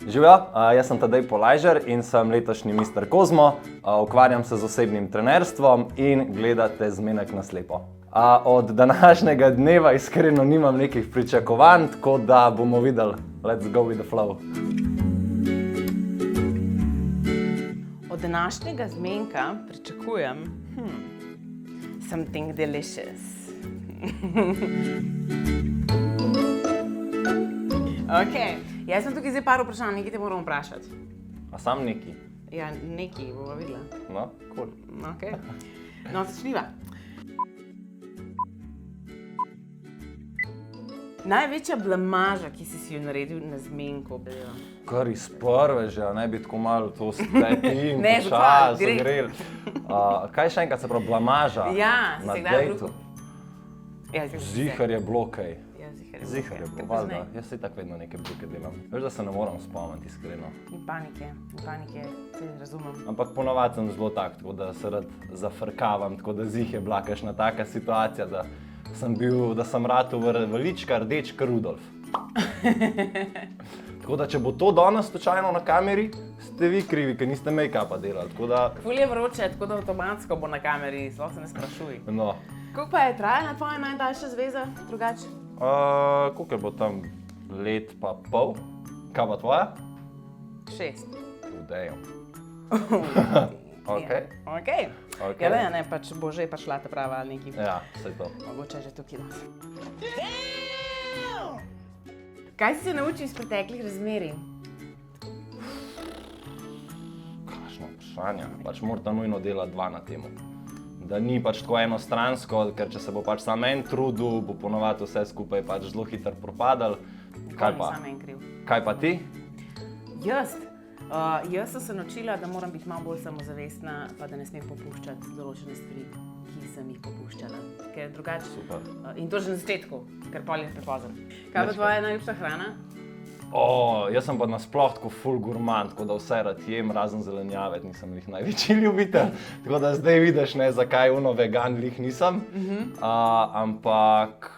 Živijo, jaz sem Tadej Polajžer in sem letošnji Mister Kozmo. Ukvarjam se z osebnim trenerstvom in gledate Zmenek na slepo. Od današnjega dneva iskreno nimam nekih pričakovanj, tako da bomo videli. Let's go with the flow. Od današnjega zmenka pričakujem something delicious. Ok, jaz sem tukaj zdaj par vprašanj, nekaj te moram vprašati. A sam neki? Ja, nekaj bova videla. No, cool. Ok, no, začniva. Največja blamaža, ki si jo naredil na zmenku? Kar iz prve že, ne bi tako malo to stepim, Ne, počas, gre. zagrel. Kaj še enkrat se pravi blamaža? Ja, na si kdaj dejtu? brutal? Ja, Zihar je bilo kaj. Ja, Zihar je bilo, valjda. Jaz si tako vedno neke bruke delam. Veš, da se ne moram spomniti, iskreno. Ni panike, se razumem. Ampak ponovadi sem zelo tak, tako da se rad zafrkavam, tako da zih je bila kakšna taka situacija, da sem ratal velička rdeč kot Rudolf. Tako da, če bo to danes slučajno na kameri, ste vi krivi, ker niste make-upa delali, tako da... Ful je vroče, tako da avtomatsko bo na kameri, sploh se ne sprašuj. No. Koliko pa je trajala tvoja najdaljša zveza, drugače? Koliko je bo tam let pa pol? Kaj pa tvoja? 6. Damn. Ok. Ok. Ok. Ja, da, ne, pač bo že šla ta prava ali nekaj. Ja, saj to. Mogoče že tukaj nos. Kaj si se naučil iz preteklih razmerij? Kakšno vprašanje? Pač morate nujno delati dva na temu. Da ni pač tako enostransko, ker če se bo pač samo en trudil, bo ponovadi vse skupaj pač zelo hitro propadalo. Kaj pa? Sam en kriv. Kaj pa ti? Jaz sem se naučila, da moram biti malo bolj samozavestna, pa da ne smem popuščati določene stvari, ki sem jih popuščala. Ker drugače... Super. In to že na začetku, ker pol je prepozno. Kaj pa tvoja najljubša hrana? Jaz sem pa nasploh tako ful gurmand, tako da vse rad jem, razen zelenjave, nisem jih največji ljubitelj. Tako da zdaj vidiš, ne, zakaj vegan lih nisem. Ampak...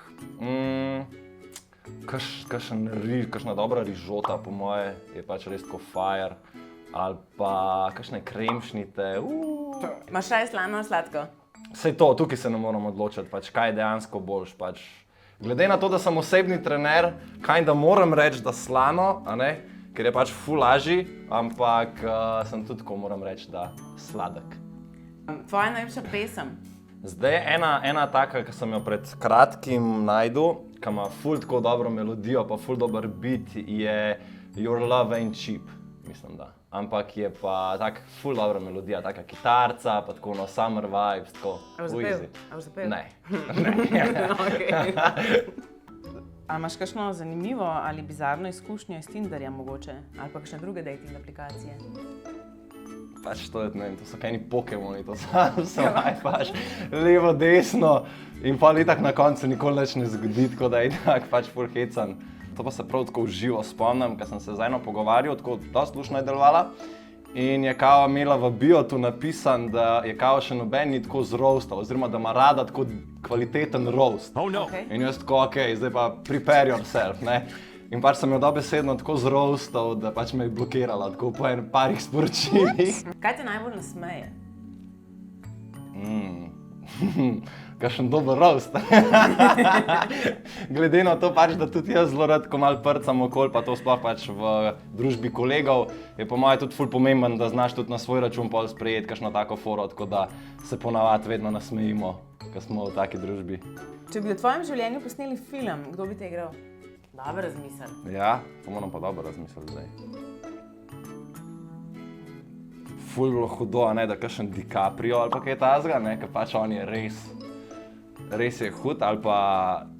Kakšna dobra rižota, po moje, je pač res tako fire. Ali pa kakšne kremšnite. Imaš raje slano ali sladko? Sej to, tukaj se ne moram odločiti, pač kaj je dejansko boljš. Pač. Glede na to, da sem osebni trener, da moram reči, da slano, a ne? Ker je pač ful lažji, ampak sem tudi, ko moram reči, da sladek. Tvoja najljubša pesem? Zdaj ena taka, ki sem jo pred kratkim našel, ki ima ful tako dobro melodijo, pa ful dober beat, je Your Love Ain't Cheap, mislim da. Ampak je pa tak ful dobra melodija, taka kitarca, pa tako no summer vibes, tako easy. A boš zapel? Ne. A imaš kakšno zanimivo ali bizarno izkušnjo iz Tinderja mogoče? Ali pa kakšne druge dating aplikacije? Pač to je, ne vem, to so kaj ni Pokemoni, to so pač levo, desno in pa itak na koncu nikoli nič ne zgodi, tako da je itak pač ful hecan. To pa se prav tako v živo spomnim, ker sem se z eno pogovarjal, tako dosti luštno je delovala in je kao imela v bio tu napisan, da je kao še noben ni tako zroastal, oziroma da ima rada tako kvaliteten roast. Oh no! Okay. In jaz tako, okej, zdaj pa prepare yourself, ne? In pač sem jo dobesedno tako zroastal, da pač me je blokirala, tako po parih sporočilih. Kaj te najbolj nasmeje? Kakšen dober roast. Glede na to pač, da tudi jaz zelo rad, ko malo prcam okoli, pa to sploh pač v družbi kolegov, je po moje tudi ful pomemben, da znaš tudi na svoj račun pol sprejeti kakšno tako foro, tako da se ponavadi vedno nasmejimo, ko smo v taki družbi. Če bi v tvojem življenju posneli film, kdo bi te igral? Dobro razmisel. Ja, to moram pa dobro razmisliti zdaj. Ful bilo hudo, a ne, da kakšen DiCaprio ali pa kaj tazga, ne, ker pač on je res je hud, ali pa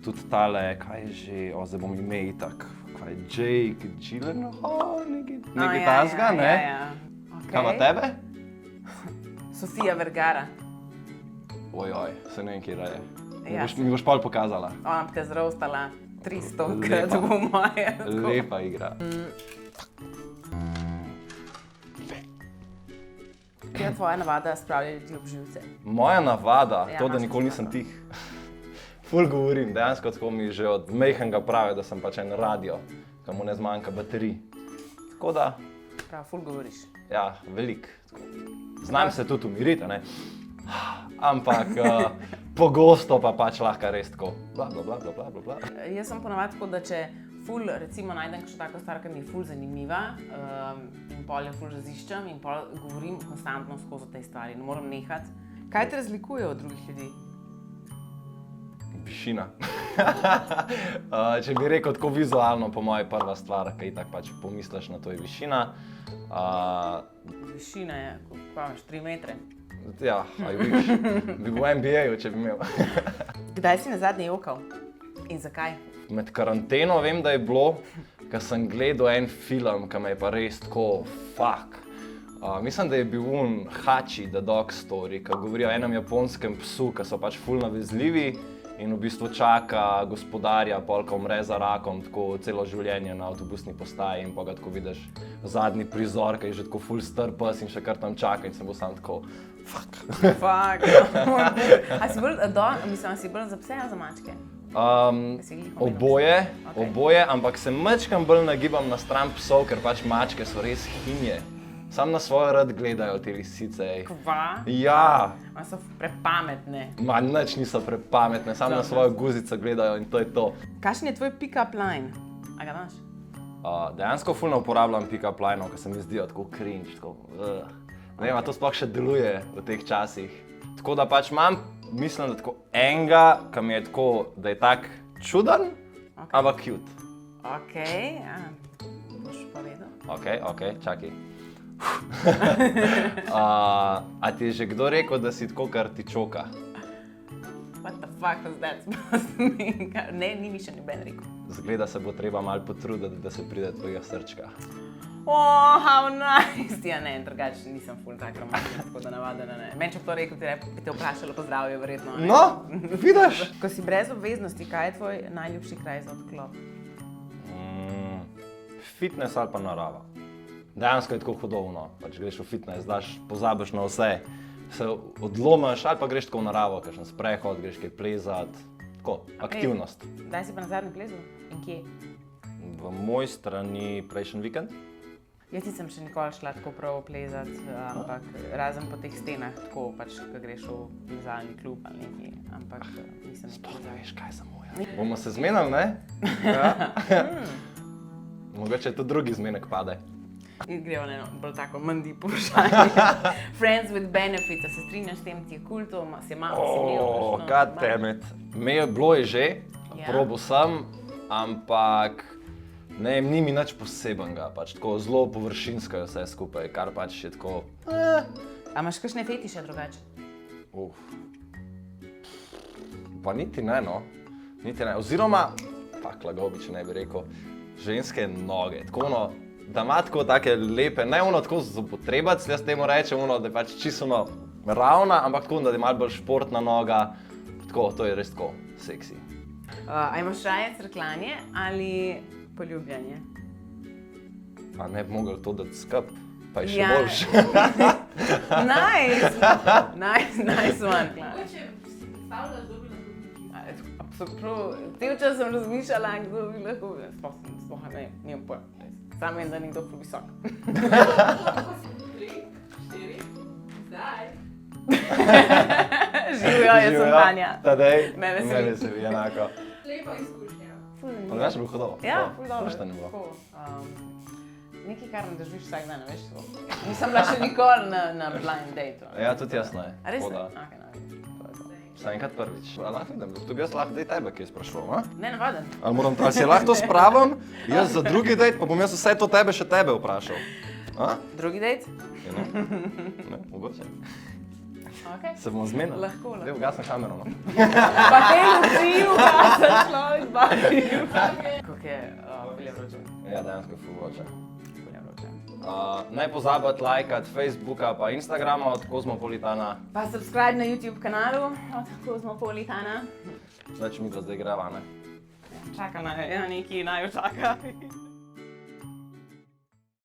tudi tale, kaj je že, zdaj bom ime itak, kaj je Jake Gyllenhaal, nekaj tazga, ne? Ja. Okay. Kaj ima tebe? Sofia Vergara. Ojoj, se ne vem, kje je. Ja. Mi boš pol pokazala. Ona bi te zroastala 300-krat po moje. Lepa igra. Kaj je tvoja navada spravljati ljudi ob živce? Moja navada, Ja, to, da imaš nikoli to nisem navado. tih. Ful govorim, dejansko tako mi že od majhnega pravijo, da sem pač en radio, ki mu ne zmanjka baterij. Tako da, Prav, ful govoriš. ja, veliko. Znam se tudi umiriti, ne? Ampak pogosto pa pač lahko res tako. Bla, bla, bla, bla, bla, bla. Jaz sem ponavadi tako, da če ful, recimo, najdem kakšno tako stvar, ki mi je ful zanimiva in pol jo ful raziščem in pol govorim konstantno skozi tej stvari, ne morem nehati. Kaj te razlikuje od drugih ljudi? Višina. Če bi rekel tako vizualno, po moje prva stvar, ki itak pač pomisliš na to, je višina. Višina je, kaj imaš, 3 metre? Ja, aj viš. Bi bil v NBA-ju, če bi imel. Kdaj si nazadnje jokal? In zakaj? Med karanteno vem, da je bilo, ker sem gledal en film, ki me je pa res tako, fuck. Mislim, da je bil Hachi, The Dog Story, ki govori o enem japonskem psu, ki so pač ful navezljivi in v bistvu čaka gospodarja, pol, ko umre za rakom, tako celo življenje na avtobusni postaji in pa ga tako vidiš zadnji prizor, ki je že tako ful star pes in še kar tam čaka in sem bil sam tako, fuck. Fuck. A si bolj za pse ali za mačke? Oboje, ampak se majčkam bolj nagibam na stran psov, ker pač mačke so res hinje. Sam na svojo rad gledajo te lisice. Kva? Ja. Ma so prepametne. Ma nič niso prepametne, samo na svojo guzico gledajo in to je to. Kakšen je tvoj pick-up line? A ga imaš? Dejansko ful ne uporabljam pick-up lineov, ker se mi zdijo tako cringe, tako ne vem, a to sploh še deluje v teh časih. Tako da pač imam, mislim, da tako enega, ki mi je tako, da je tak čuden, ampak cute. Okej, boš povedal. Okej, čakaj. A ti je že kdo rekel, da si tako, kar ti čoka? What the fuck was that supposed to mean? Ne, ni mi še noben rekel. Zgleda se bo treba malo potruditi, da se pride tvojega srčka. Oh, how nice! Ja, ne, drugače nisem ful tak romantik, tako da navadno ne. Meni če bi to rekel, bi te vprašalo po zdravju, verjetno. No, vidiš? Ko si brez obveznosti, kaj je tvoj najljubši kraj za odklop? Fitness ali pa narava. Dejansko je tako hodovno, pač greš v fitness, pozabiš na vse, se odlomaš ali pa greš tako v naravo, kakšen sprehod, greš kaj plezat, tako, aktivnost. Kdaj si pa nazadnje plezal in kje? V moj strani prejšnji vikend. Jaz nisem še nikoli šla tako prav plezat, ampak razen po teh stenah, tako pač, ko greš v plezalni klub ali nekaj, ampak nisem nekaj. Sploh ne veš, kaj sem moja. Bomo se zmenili, ne? Ja. Mogoče tudi drugi zmenek pade. Gremo na eno bolj tako mandi vprašanje. Friends with benefits, a se strinjaš s tem, ti je kul to, si je malo Oh, goddammit. Me je bilo je že, probal sem, ampak ne, ni mi nič posebenega, pač tako zelo površinsko je vse skupaj, kar pač je tako. A imaš kakšne fetiše drugače? Pa niti ne, no. Niti ne, oziroma, pak lagobi, če ne bi rekel, ženske noge, tako ono, da ima tako take lepe, ne ono tako zopotrebac, jaz temu rečem ono, da je pač čisto ravna, ampak tako, da je malo bolj športna noga, tako, to je res tako seksi. A imaš raje crkljanje ali poljubljanje? A ne bi mogli to dati skup, pa je še boljše. Nice one, Klara. Mogoče si predstavljaš, kdo bi lahko Cel čas sem razmišljala, kdo bi lahko, sploh ne, nimam pojma. Samo vem, da ni kdo ful visok. 3, 4, zdaj. Živijo, jaz sem Tanja. Tadej, Me veseli. me veseli, enako. Lepa izkušnja. Pa veš, bilo hudo? Ja, ful dobro. Šta ni bilo? Nekaj, kar me držiš vsak dan, veš to. Nisem bila še nikoli na blind dateu. Ja, tudi jaz ne. A res ne? Tako da, Okej, no. Vsaj enkrat prvič. Lahko idem, tudi jaz lahko dej tebe, kaj sprašujem, a? Ne, navaden. Ali si lahko to spravim, jaz za drugi dejt, pa bom jaz vse to tebe še tebe vprašal. A? Drugi date? Ja, ne, mogoče. Okej. Se bomo zmenili? Lahko. Dej, ugasnem kamero, no. Pa te luči ugasa človek bavi. Kako je bilje vroče? Ja, dejansko je ful vroče. Bilje vroče. Ne pozabiti lajkati Facebooka pa Instagrama od Kozmopolitana. Pa subscribe na YouTube kanalu od Kozmopolitana. Znači mi da zdaj greva, ne? Čaka, nekaj naj jo čaka.